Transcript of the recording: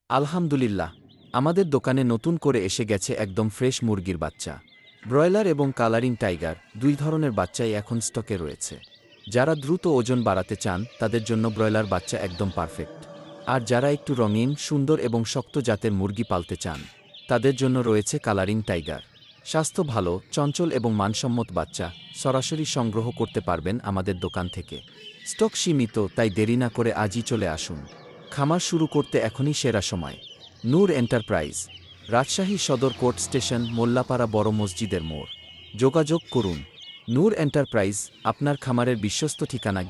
আলহামদুলিল্লাহ, আমাদের দোকানে নতুন করে এসে গেছে একদম ফ্রেশ মুরগির বাচ্চা। ব্রয়লার এবং কালারিং টাইগার দুই ধরনের বাচ্চাই এখন স্টকে রয়েছে। যারা দ্রুত ওজন বাড়াতে চান তাদের জন্য ব্রয়লার বাচ্চা একদম পারফেক্ট। আর যারা একটু রঙিন, সুন্দর এবং শক্ত জাতের মুরগি পালতে চান তাদের জন্য রয়েছে কালারিং টাইগার। স্বাস্থ্য ভালো, চঞ্চল এবং মানসম্মত বাচ্চা সরাসরি সংগ্রহ করতে পারবেন আমাদের দোকান থেকে। স্টক সীমিত, তাই দেরি না করে আজই চলে আসুন। খামার শুরু করতে এখনই সেরা সময়। নূর এন্টারপ্রাইজ, রাজশাহী সদর কোর্ট স্টেশন, মোল্লাপাড়া বড় মসজিদের মোড়। যোগাযোগ করুন। নূর এন্টারপ্রাইজ, আপনার খামারের বিশ্বস্ত ঠিকানা।